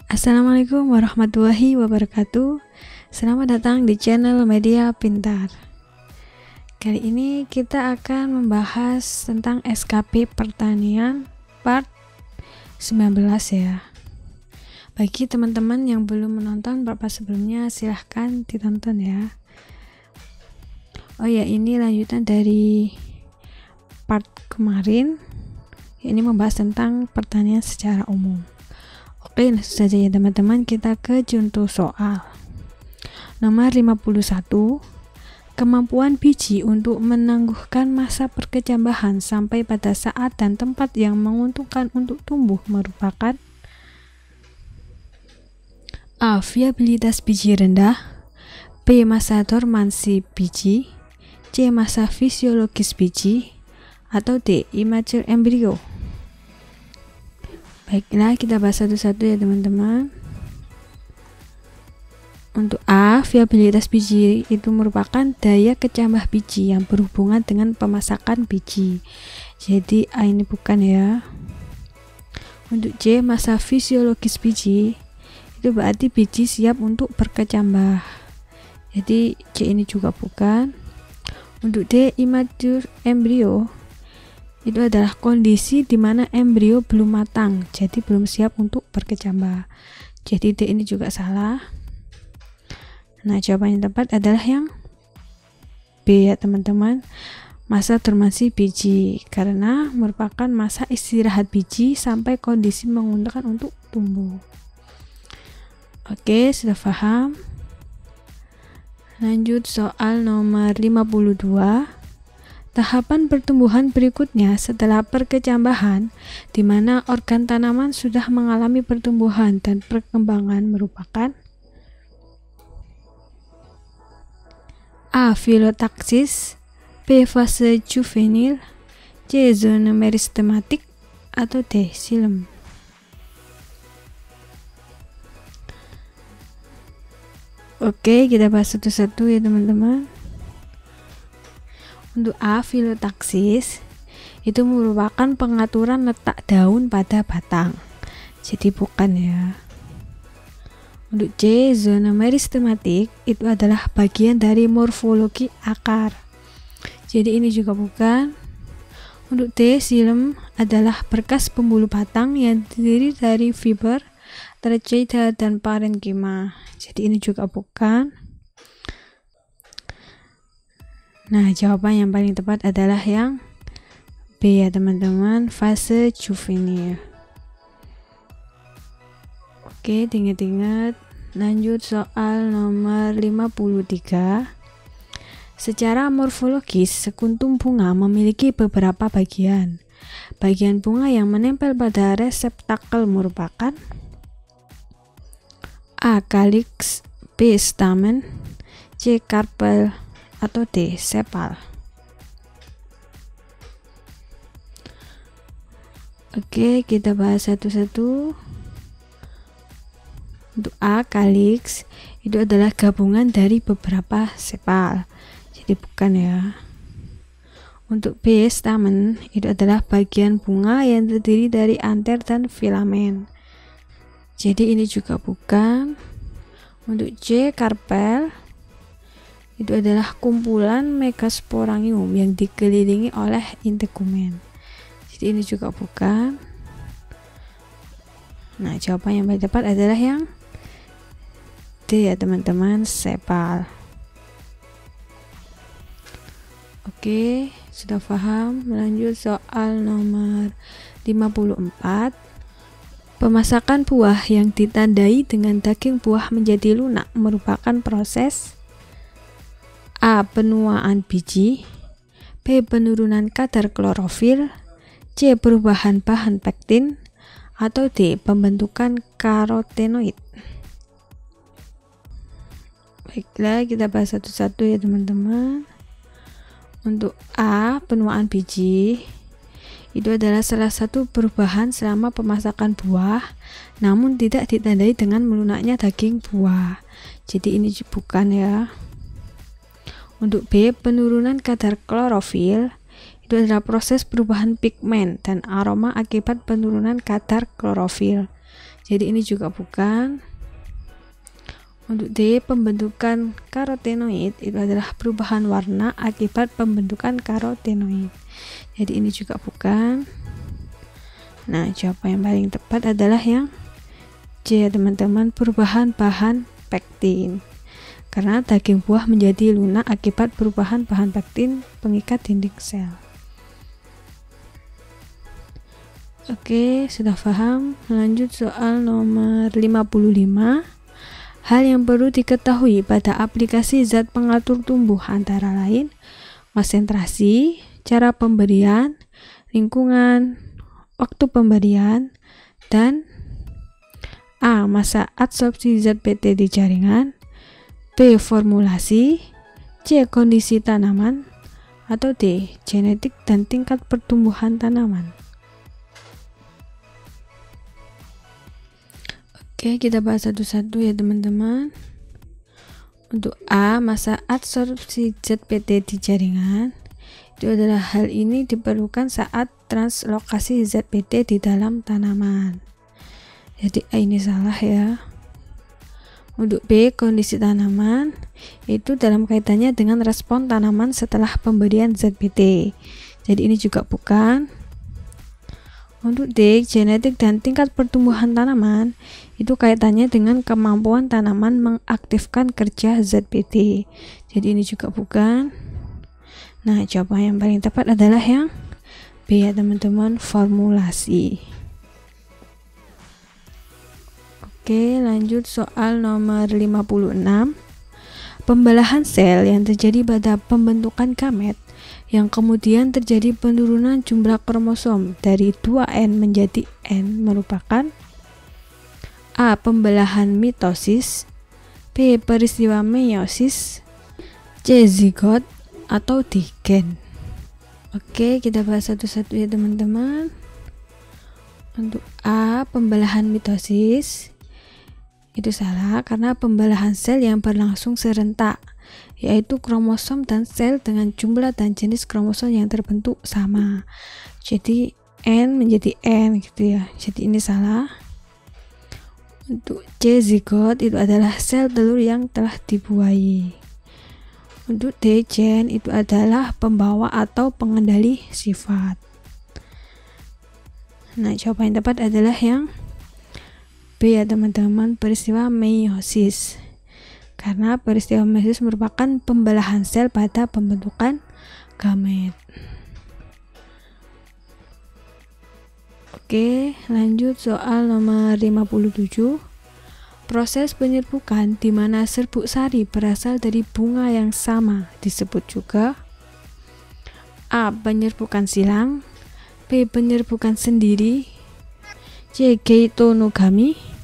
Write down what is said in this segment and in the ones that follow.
Assalamualaikum warahmatullahi wabarakatuh. Selamat datang di channel Media Pintar. Kali ini kita akan membahas tentang SKP Pertanian part 19 ya. Bagi teman-teman yang belum menonton part sebelumnya, silahkan ditonton ya. Oh ya, ini lanjutan dari part kemarin. Ini membahas tentang pertanian secara umum. Oke, langsung saja ya teman-teman, kita ke contoh soal. Nomor 51. Kemampuan biji untuk menangguhkan masa perkecambahan sampai pada saat dan tempat yang menguntungkan untuk tumbuh merupakan A. Viabilitas biji rendah, B. Masa dormansi biji, C. Masa fisiologis biji, atau D. Immature embrio. Baiklah, kita bahas satu-satu ya teman-teman. Untuk A, viabilitas biji itu merupakan daya kecambah biji yang berhubungan dengan pemasakan biji. Jadi A ini bukan ya. Untuk C, masa fisiologis biji itu berarti biji siap untuk berkecambah. Jadi C ini juga bukan. Untuk D, immature embrio, itu adalah kondisi di mana embrio belum matang, jadi belum siap untuk berkecambah. Jadi D ini juga salah. Nah, jawaban yang tepat adalah yang B ya teman-teman, masa dormansi biji, karena merupakan masa istirahat biji sampai kondisi menguntungkan untuk tumbuh. Oke, sudah paham? Lanjut soal nomor 52. Tahapan pertumbuhan berikutnya setelah perkecambahan, di mana organ tanaman sudah mengalami pertumbuhan dan perkembangan merupakan A. Filotaksis, B. Fase juvenil, C. Zona meristematik, atau D. Xilem. Oke, kita bahas satu-satu ya teman-teman. Untuk A, filotaksis itu merupakan pengaturan letak daun pada batang, jadi bukan ya. Untuk C, zona meristematik itu adalah bagian dari morfologi akar, jadi ini juga bukan. Untuk D, xilem adalah berkas pembuluh batang yang terdiri dari fiber, trichia, dan parenkima, jadi ini juga bukan. Nah, jawaban yang paling tepat adalah yang B ya teman-teman, fase juvenil. Oke, diingat-ingat. Lanjut soal nomor 53. Secara morfologis, sekuntum bunga memiliki beberapa bagian. Bagian bunga yang menempel pada reseptakel merupakan A. Calyx, B. stamen, C. carpel, atau D. sepal. Oke, kita bahas satu-satu. Untuk A, calyx itu adalah gabungan dari beberapa sepal, jadi bukan ya. Untuk B, stamen itu adalah bagian bunga yang terdiri dari anter dan filamen, jadi ini juga bukan. Untuk C, carpel itu adalah kumpulan megasporangium yang dikelilingi oleh integumen, jadi ini juga bukan. Nah, jawaban yang paling tepat adalah yang D ya teman-teman, sepal. Oke, sudah paham. Lanjut soal nomor 54. Pemasakan buah yang ditandai dengan daging buah menjadi lunak merupakan proses A. Penuaan biji, B. Penurunan kadar klorofil, C. Perubahan bahan pektin, atau D. Pembentukan karotenoid. Baiklah, kita bahas satu-satu ya teman-teman. Untuk A, penuaan biji itu adalah salah satu perubahan selama pemasakan buah, namun tidak ditandai dengan melunaknya daging buah, jadi ini bukan ya. Untuk B, penurunan kadar klorofil itu adalah proses perubahan pigmen dan aroma akibat penurunan kadar klorofil, Jadi ini juga bukan. Untuk D, pembentukan karotenoid itu adalah perubahan warna akibat pembentukan karotenoid. Jadi ini juga bukan. Nah, jawaban yang paling tepat adalah yang C ya teman-teman, perubahan bahan pektin. Karena daging buah menjadi lunak akibat perubahan bahan pektin pengikat dinding sel. Oke, sudah paham? Lanjut soal nomor 55. Hal yang perlu diketahui pada aplikasi zat pengatur tumbuh antara lain konsentrasi, cara pemberian, lingkungan, waktu pemberian, dan A. Masa adsorpsi zat PT di jaringan, B. Formulasi, C. Kondisi tanaman, atau D. Genetik dan tingkat pertumbuhan tanaman. Oke, kita bahas satu-satu ya teman-teman. Untuk A, masa adsorpsi zat PT di jaringan, itu adalah hal ini diperlukan saat translokasi zat PT di dalam tanaman. Jadi A ini salah ya. Untuk B, kondisi tanaman, itu dalam kaitannya dengan respon tanaman setelah pemberian zat PT. Jadi ini juga bukan. Untuk D, genetik dan tingkat pertumbuhan tanaman, itu kaitannya dengan kemampuan tanaman mengaktifkan kerja zat PT. Jadi ini juga bukan. Nah, jawaban yang paling tepat adalah yang B ya teman-teman, formulasi. Oke, lanjut soal nomor 56. Pembelahan sel yang terjadi pada pembentukan gamet yang kemudian terjadi penurunan jumlah kromosom dari 2N menjadi N merupakan A. Pembelahan mitosis, B. Peristiwa meiosis, C. Zigot, atau D. Gen. Oke, kita bahas satu-satu ya teman-teman. Untuk A. Pembelahan mitosis, itu salah karena pembelahan sel yang berlangsung serentak, yaitu kromosom dan sel dengan jumlah dan jenis kromosom yang terbentuk sama. Jadi N menjadi N gitu ya. Jadi ini salah. Untuk C, zigot, itu adalah sel telur yang telah dibuahi. Untuk D, gen, itu adalah pembawa atau pengendali sifat. Nah, jawaban yang tepat adalah yang B ya teman-teman, peristiwa meiosis. Karena peristiwa meiosis merupakan pembelahan sel pada pembentukan gamet. Oke, lanjut soal nomor 57. Proses penyerbukan di mana serbuk sari berasal dari bunga yang sama disebut juga A. Penyerbukan silang, B. Penyerbukan sendiri, C. Geitonogami,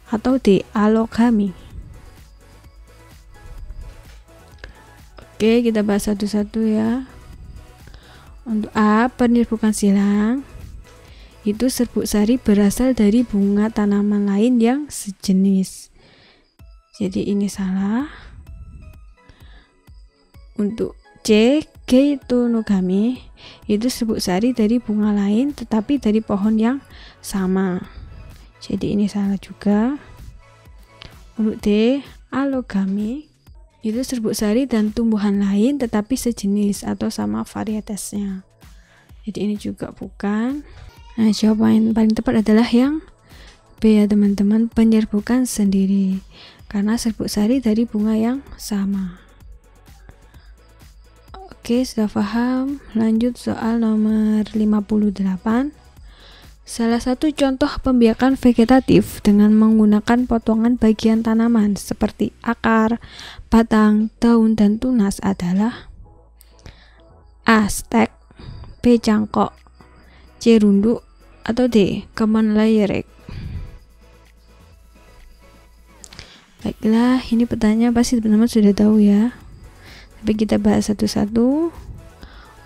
atau D. Alogami. Oke, kita bahas satu-satu ya. Untuk A, penyerbukan silang, itu serbuk sari berasal dari bunga tanaman lain yang sejenis. Jadi ini salah. Untuk C, Geitonogami, itu serbuk sari dari bunga lain tetapi dari pohon yang sama. Jadi ini salah juga. Untuk D, Alogami, itu serbuk sari dan tumbuhan lain tetapi sejenis atau sama varietasnya. Jadi ini juga bukan. Nah, jawaban yang paling tepat adalah yang B ya teman-teman, penyerbukan sendiri, karena serbuk sari dari bunga yang sama. Oke, sudah paham. Lanjut soal nomor 58. Salah satu contoh pembiakan vegetatif dengan menggunakan potongan bagian tanaman seperti akar, batang, daun, dan tunas adalah A. Stek, B. Cangkok, C. Runduk, atau D. Common layerek. Baiklah, ini pertanyaan pasti teman-teman sudah tahu ya. Tapi kita bahas satu-satu.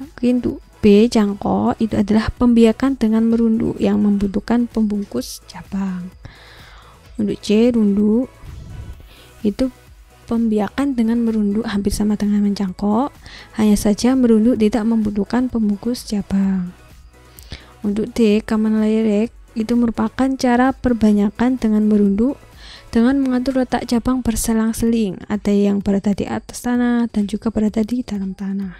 Mungkin untuk B, cangkok, itu adalah pembiakan dengan merunduk yang membutuhkan pembungkus cabang. Untuk C, runduk, itu pembiakan dengan merunduk hampir sama dengan mencangkok, hanya saja merunduk tidak membutuhkan pembungkus cabang. Untuk D, common layerek, itu merupakan cara perbanyakan dengan merunduk dengan mengatur letak cabang berselang-seling. Ada yang berada di atas tanah dan juga berada di dalam tanah.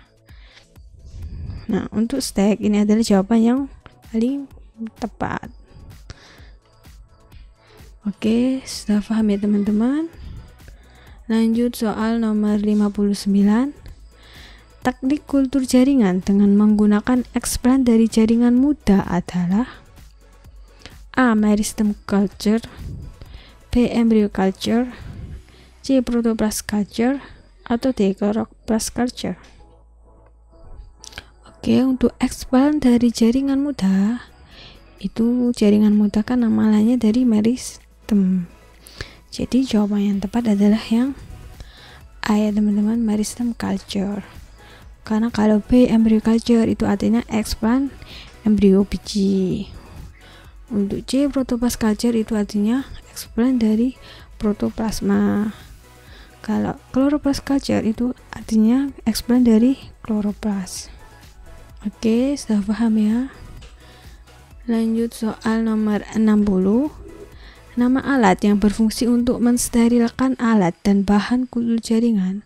Nah, untuk stack ini adalah jawaban yang paling tepat. Oke, sudah paham ya teman-teman? Lanjut soal nomor 59. Teknik kultur jaringan dengan menggunakan explant dari jaringan muda adalah A. Meristem culture, B. Embryo culture, C. Protoplast culture, atau D. Chloroplast culture. Oke, untuk explant dari jaringan muda, itu jaringan muda kan nama lainnya dari meristem. Jadi jawaban yang tepat adalah yang A ya teman-teman, meristem culture. Karena kalau B, embryo culture, itu artinya explant embrio biji. Untuk C, protoplast culture, itu artinya explant dari protoplasma. Kalau chloroplast culture itu artinya explant dari chloroplast. Oke, sudah paham ya? Lanjut soal nomor 60. Nama alat yang berfungsi untuk mensterilkan alat dan bahan kultur jaringan,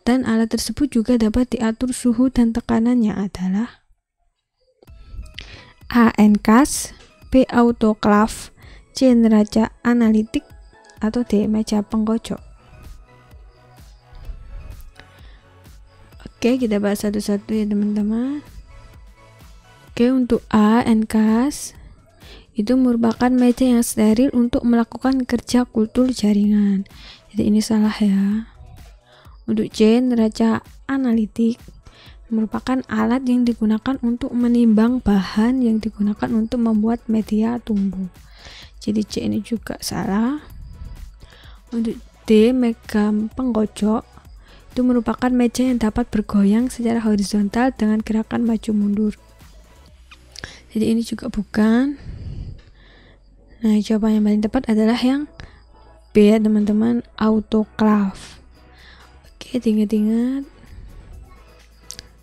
dan alat tersebut juga dapat diatur suhu dan tekanannya adalah A. Encas, B. Autoclave, C. Neraca analitik, atau D. Meja pengkocok. Oke, kita bahas satu-satu ya teman-teman. Oke, untuk A. Encas itu merupakan meja yang steril untuk melakukan kerja kultur jaringan. Jadi ini salah ya. Untuk C. Neraca analitik merupakan alat yang digunakan untuk menimbang bahan yang digunakan untuk membuat media tumbuh. Jadi C ini juga salah. Untuk D. Meja pengkocok itu merupakan meja yang dapat bergoyang secara horizontal dengan gerakan maju mundur. Jadi ini juga bukan. Nah, jawaban yang paling tepat adalah yang B ya teman-teman, autoclave. Oke, ingat-ingat.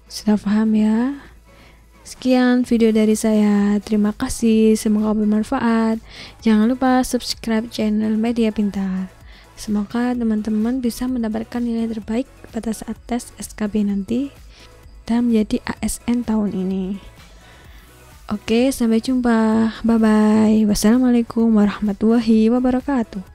Sudah paham ya? Sekian video dari saya. Terima kasih, semoga bermanfaat. Jangan lupa subscribe channel Media Pintar. Semoga teman-teman bisa mendapatkan nilai terbaik pada saat tes SKB nanti dan menjadi ASN tahun ini. Oke, sampai jumpa. Bye-bye. Wassalamualaikum warahmatullahi wabarakatuh.